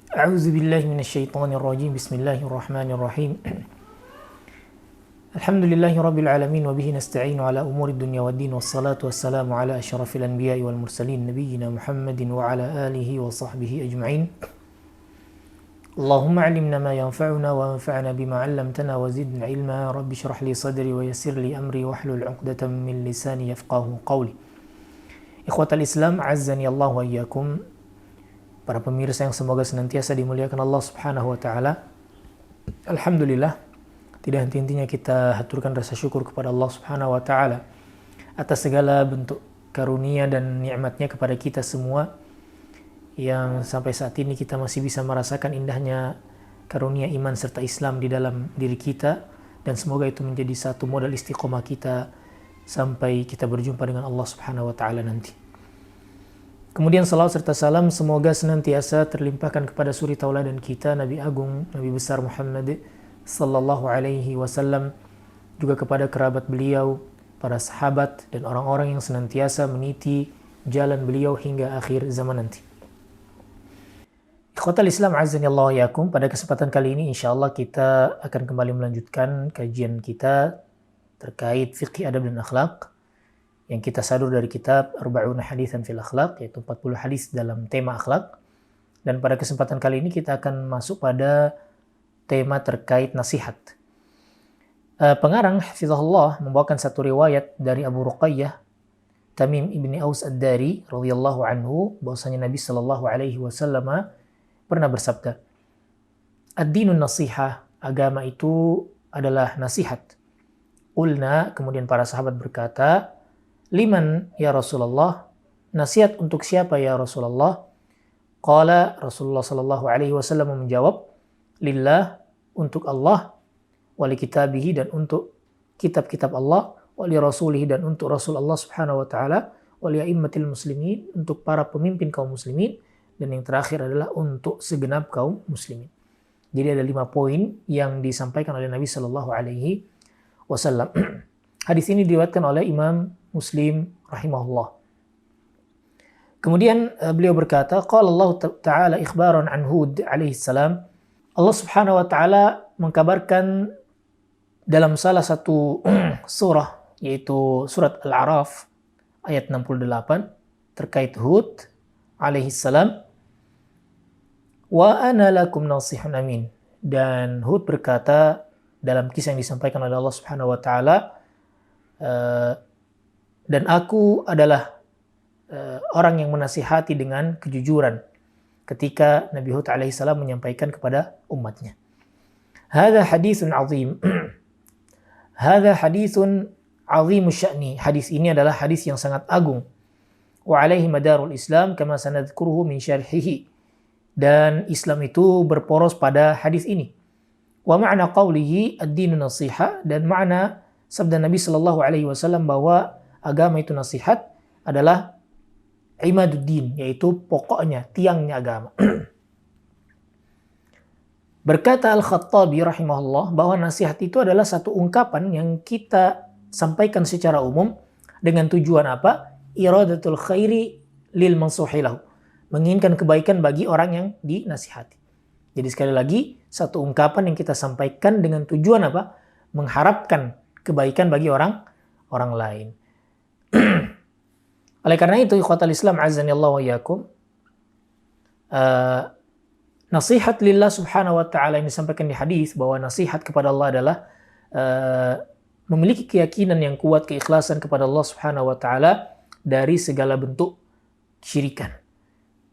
A'udzu billahi minasyaitonir rajim. Bismillahirrahmanirrahim. Alhamdulillahi rabbil alamin wa bihi nasta'inu ala umuri dunya waddin wassalatu wassalamu ala asyrafil anbiya'i wal mursalin nabiyyina Muhammadin wa ala alihi wa sahbihi ajma'in. Allahumma 'allimna ma yanfa'una wa anfa'na bima 'allamtana wa zidna ilma. Rabbi shrah li sadri wa yassir li amri wahlul 'uqdatam min lisani yafqahu qawli. Ikhwatal Islam, azzani Allah wa iyyakum. Para pemirsa yang semoga senantiasa dimuliakan Allah Subhanahu wa taala. Alhamdulillah, tidak henti-hentinya kita haturkan rasa syukur kepada Allah Subhanahu wa taala atas segala bentuk karunia dan nikmatnya kepada kita semua, yang sampai saat ini kita masih bisa merasakan indahnya karunia iman serta Islam di dalam diri kita, dan semoga itu menjadi satu modal istiqomah kita sampai kita berjumpa dengan Allah Subhanahu wa taala nanti. Kemudian salawat serta salam semoga senantiasa terlimpahkan kepada suri tauladan kita, Nabi Agung, Nabi besar Muhammad sallallahu alaihi wasallam, juga kepada kerabat beliau, para sahabat, dan orang-orang yang senantiasa meniti jalan beliau hingga akhir zaman nanti. Ikhwatal Islam, azani Allah yakum. Pada kesempatan kali ini insyaallah kita akan kembali melanjutkan kajian kita terkait fiqh adab dan akhlak yang kita sadur dari kitab Arba'una Haditsan fil Akhlaq, yaitu 40 hadis dalam tema akhlak. Dan pada kesempatan kali ini kita akan masuk pada tema terkait nasihat. Pengarang hafizahullah membawakan satu riwayat dari Abu Ruqayyah Tamim ibni Aus ad-Dari radhiyallahu anhu, bahwasanya Nabi sallallahu alaihi wasallam pernah bersabda, "Ad-dinun nasihah," agama itu adalah nasihat. Qulna, kemudian para sahabat berkata, "Liman ya Rasulullah?" Nasihat untuk siapa ya Rasulullah? Qala, Rasulullah sallallahu alaihi wasallam menjawab, "Lillah," untuk Allah, wa li kitabihi, dan untuk kitab-kitab Allah, wa li rasulihi, dan untuk Rasul Allah Subhanahu wa taala, wa li a'immatil muslimin, untuk para pemimpin kaum muslimin, dan yang terakhir adalah untuk segenap kaum muslimin. Jadi ada 5 poin yang disampaikan oleh Nabi sallallahu alaihi wasallam. Hadis ini diriwayatkan oleh Imam Muslim rahimahullah. Kemudian beliau berkata, qala Allah Ta'ala ikhbaran an Hud alaihi salam. Allah Subhanahu wa taala mengkabarkan dalam salah satu surah, yaitu surat Al-A'raf ayat 68 terkait Hud alaihi salam, wa ana lakum nasihun amin. Dan Hud berkata dalam kisah yang disampaikan oleh Allah Subhanahu wa taala, dan aku adalah orang yang menasihati dengan kejujuran, ketika Nabi Hud alaihissalam menyampaikan kepada umatnya. Hadza haditsun azim. Hadza haditsun azimus sya'ni. Hadis ini adalah hadis yang sangat agung. Wa alaihi madarul Islam kama sanadhkuruhu min syarhihi. Dan Islam itu berporos pada hadis ini. Wa ma'na qawlihi ad-dinu nasiha, dan makna sabda Nabi sallallahu alaihi wasallam bahwa agama itu nasihat adalah imaduddin, yaitu pokoknya, tiangnya agama. Berkata Al-Khattabi rahimahullah bahwa nasihat itu adalah satu ungkapan yang kita sampaikan secara umum dengan tujuan apa? Iradatul khairi lil mansuhi lahu, menginginkan kebaikan bagi orang yang dinasihati. Jadi sekali lagi, satu ungkapan yang kita sampaikan dengan tujuan apa? Mengharapkan kebaikan bagi orang lain. Oleh karena itu, ikhwatal Islam, azani Allah wa iyyakum, nasihat lillah subhanahu wa ta'ala yang disampaikan di hadis, bahwa nasihat kepada Allah adalah memiliki keyakinan yang kuat, keikhlasan kepada Allah subhanahu wa ta'ala dari segala bentuk syirikan.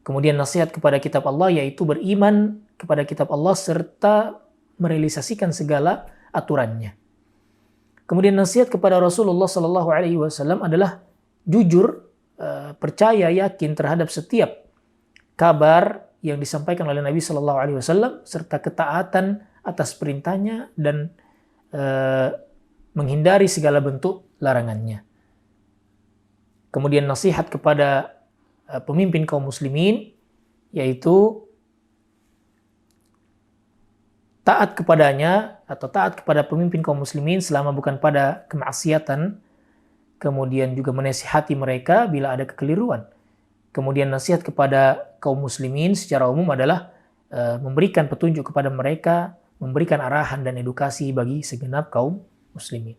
Kemudian nasihat kepada kitab Allah, yaitu beriman kepada kitab Allah serta merealisasikan segala aturannya. Kemudian nasihat kepada Rasulullah sallallahu alaihi wasallam adalah jujur, percaya, yakin terhadap setiap kabar yang disampaikan oleh Nabi sallallahu alaihi wasallam, serta ketaatan atas perintahnya dan menghindari segala bentuk larangannya. Kemudian nasihat kepada pemimpin kaum muslimin, yaitu taat kepadanya atau taat kepada pemimpin kaum muslimin selama bukan pada kemaksiatan. Kemudian juga menasihati mereka bila ada kekeliruan. Kemudian nasihat kepada kaum muslimin secara umum adalah memberikan petunjuk kepada mereka, memberikan arahan dan edukasi bagi segenap kaum muslimin.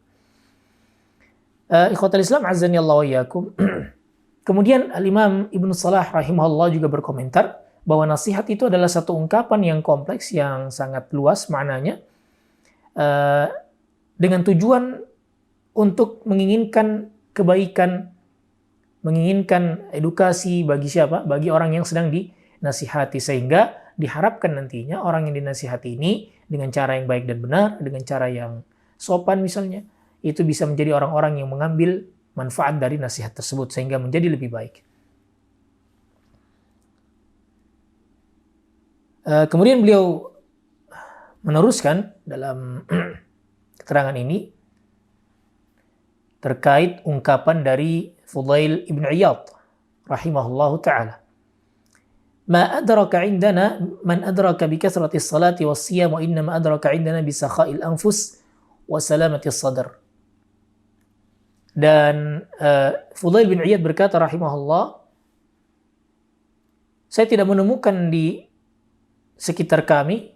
Ikhwatal Islam azani Allah wa iyyakum. Kemudian Al-Imam Ibnu Salah rahimahullah juga berkomentar bahwa nasihat itu adalah satu ungkapan yang kompleks, yang sangat luas maknanya, dengan tujuan untuk menginginkan kebaikan, menginginkan edukasi bagi siapa? Bagi orang yang sedang dinasihati, sehingga diharapkan nantinya orang yang dinasihati ini dengan cara yang baik dan benar, dengan cara yang sopan misalnya, itu bisa menjadi orang-orang yang mengambil manfaat dari nasihat tersebut sehingga menjadi lebih baik. Kemudian beliau meneruskan dalam keterangan ini terkait ungkapan dari Fudail ibn Iyad rahimahullahu ta'ala. Ma adraka indana man adraka bi kathrati salati was siyam wa innama adraka indana bi sakha'il anfus wa salamati sadr. Dan Fudail bin Iyad berkata rahimahullah, saya tidak menemukan di sekitar kami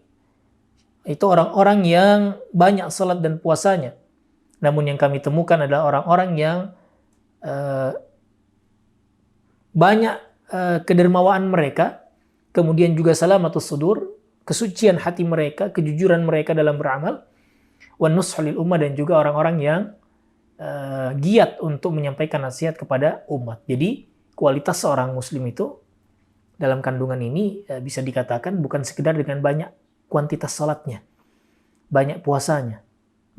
itu orang-orang yang banyak salat dan puasanya. Namun yang kami temukan adalah orang-orang yang banyak kedermawaan mereka, kemudian juga salamatus sudur, kesucian hati mereka, kejujuran mereka dalam beramal, wan nushul lil ummah, dan juga orang-orang yang giat untuk menyampaikan nasihat kepada umat. Jadi kualitas seorang muslim itu dalam kandungan ini bisa dikatakan bukan sekedar dengan banyak kuantitas salatnya, banyak puasanya,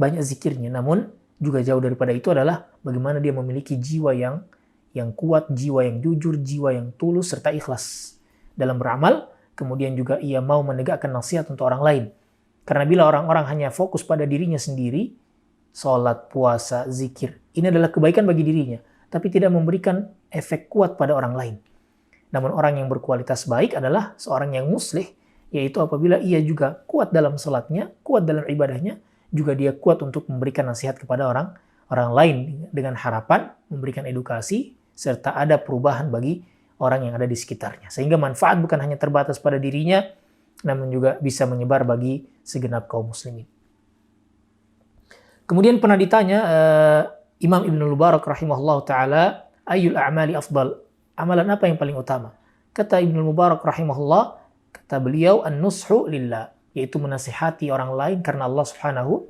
banyak zikirnya, namun juga jauh daripada itu adalah bagaimana dia memiliki jiwa yang kuat, jiwa yang jujur, jiwa yang tulus serta ikhlas dalam beramal. Kemudian juga ia mau menegakkan nasihat untuk orang lain. Karena bila orang-orang hanya fokus pada dirinya sendiri, salat, puasa, zikir, ini adalah kebaikan bagi dirinya, tapi tidak memberikan efek kuat pada orang lain. Namun orang yang berkualitas baik adalah seorang yang muslih, yaitu apabila ia juga kuat dalam salatnya, kuat dalam ibadahnya, juga dia kuat untuk memberikan nasihat kepada orang lain dengan harapan memberikan edukasi serta ada perubahan bagi orang yang ada di sekitarnya. Sehingga manfaat bukan hanya terbatas pada dirinya, namun juga bisa menyebar bagi segenap kaum muslimin. Kemudian pernah ditanya Imam Ibnu Mubarak rahimahullah ta'ala, ayyul a'mali afdal, amalan apa yang paling utama? Kata Ibnu Mubarak rahimahullah, kata beliau, an-nushu lillah, yaitu menasihati orang lain karena Allah subhanahu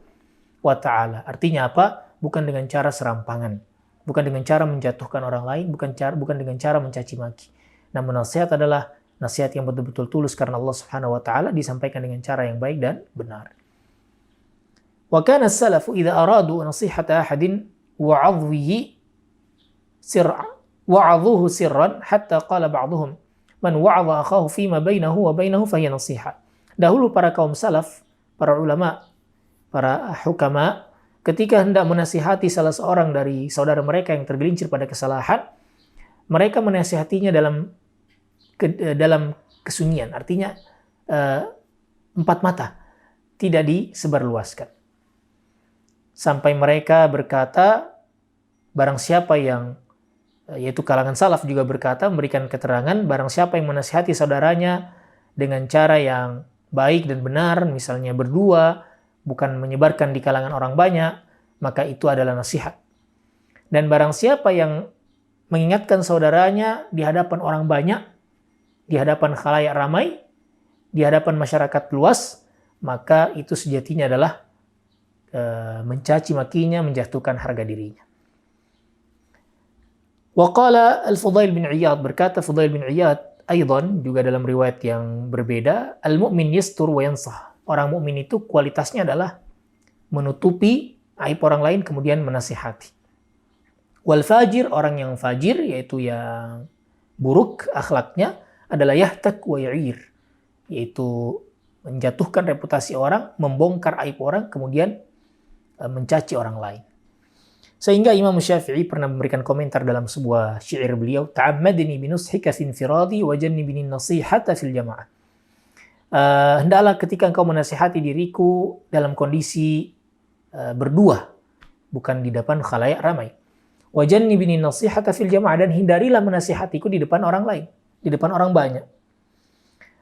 wa ta'ala. Artinya apa? Bukan dengan cara serampangan, bukan dengan cara menjatuhkan orang lain, bukan dengan cara mencaci maki. Namun nasihat adalah nasihat yang betul-betul tulus karena Allah subhanahu wa ta'ala, disampaikan dengan cara yang baik dan benar. Wa kana as-salafu idza aradu nasihata ahadin wa'adhuhu sirran hatta qala ba'dhum man wa'adha akhahu fima bainahu wa bainahu fahiya nasiha. Dahulu para kaum salaf, para ulama, para hukama, ketika hendak menasihati salah seorang dari saudara mereka yang tergelincir pada kesalahan, mereka menasihatinya dalam kesunyian, artinya empat mata, tidak disebarluaskan. Sampai mereka berkata, barang siapa yang, yaitu kalangan salaf juga berkata, memberikan keterangan, barang siapa yang menasihati saudaranya dengan cara yang baik dan benar, misalnya berdua, bukan menyebarkan di kalangan orang banyak, maka itu adalah nasihat. Dan barang siapa yang mengingatkan saudaranya di hadapan orang banyak, di hadapan khalayak ramai, di hadapan masyarakat luas, maka itu sejatinya adalah mencaci makinya, menjatuhkan harga dirinya. Waqala al-Fudail bin Iyad, berkata Fudail bin Iyad, aidan juga dalam riwayat yang berbeda, al-mu'min yastur wa yansah. Orang mukmin itu kualitasnya adalah menutupi aib orang lain kemudian menasihati. Wal fajir, orang yang fajir yaitu yang buruk akhlaknya adalah yahtak wa ya'ir, yaitu menjatuhkan reputasi orang, membongkar aib orang kemudian mencaci orang lain. Sehingga Imam Syafi'i pernah memberikan komentar dalam sebuah syair beliau, ta'ammadni binushika fi infiradi wa jannibni nasihata fil jamaah. Hendaklah ketika engkau menasihati diriku dalam kondisi berdua, bukan di depan khalayak ramai. Wa jannibni nasihata fil jamaah, dan hindarilah menasihatiku di depan orang lain, di depan orang banyak.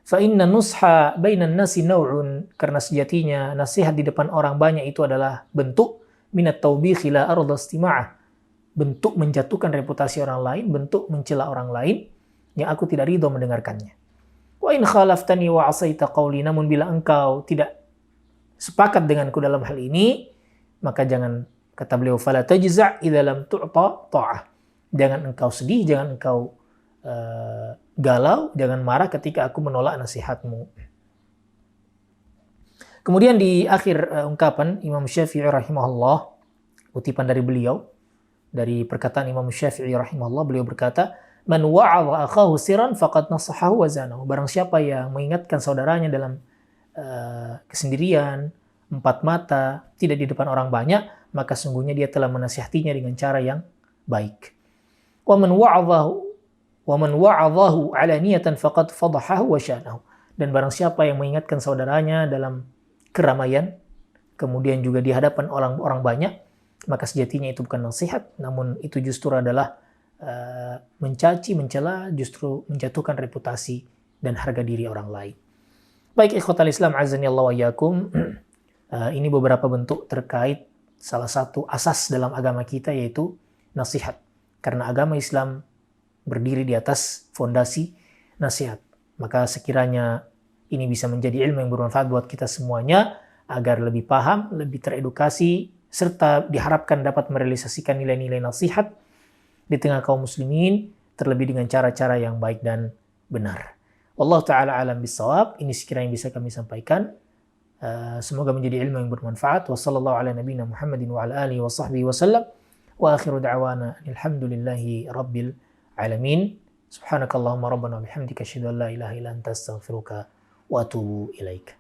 Fa inna nusha bainan nasi naw'un, karena sejatinya nasihat di depan orang banyak itu adalah bentuk minat tawbikh ila arda istima'ah, bentuk menjatuhkan reputasi orang lain, bentuk mencela orang lain yang aku tidak ridho mendengarkannya. Wa in khalaftani wa asaita qawli, namun bila engkau tidak sepakat denganku dalam hal ini, maka jangan, kata beliau, fala tajza' idza lam tu'ta ta'ah. Jangan engkau sedih, jangan engkau galau, jangan marah ketika aku menolak nasihatmu. Kemudian di akhir ungkapan Imam Syafi'i rahimahullah, kutipan dari beliau, dari perkataan Imam Syafi'i rahimahullah, beliau berkata, man wa'adha akhahu sirran faqad nasahahu wa zanahu. Barang siapa yang mengingatkan saudaranya dalam kesendirian, empat mata, tidak di depan orang banyak, maka sungguhnya dia telah menasihatinya dengan cara yang baik. Wa man wa'adhahu alaniyatan faqad fadahahu wa syanahu. Dan barang siapa yang mengingatkan saudaranya dalam keramaian, kemudian juga di hadapan orang banyak, maka sejatinya itu bukan nasihat, namun itu justru adalah mencaci, mencela, justru menjatuhkan reputasi dan harga diri orang lain. Baik ikhwatal Islam azani Allah wa iyyakum, ini beberapa bentuk terkait salah satu asas dalam agama kita, yaitu nasihat. Karena agama Islam berdiri di atas fondasi nasihat. Maka sekiranya ini bisa menjadi ilmu yang bermanfaat buat kita semuanya, agar lebih paham, lebih teredukasi, serta diharapkan dapat merealisasikan nilai-nilai nasihat di tengah kaum muslimin, terlebih dengan cara-cara yang baik dan benar. Wallahu ta'ala alam bisawab. Ini sekiranya yang bisa kami sampaikan. Semoga menjadi ilmu yang bermanfaat. Wa sallallahu ala nabiyina Muhammadin wa ala alihi wa sahbihi wa sallam. Wa akhiru da'wana alhamdulillahi rabbil alamin. Subhanakallahumma rabbana bihamdika asyhadu an la ilaha illa anta astaghfiruka wa atubu ilaika.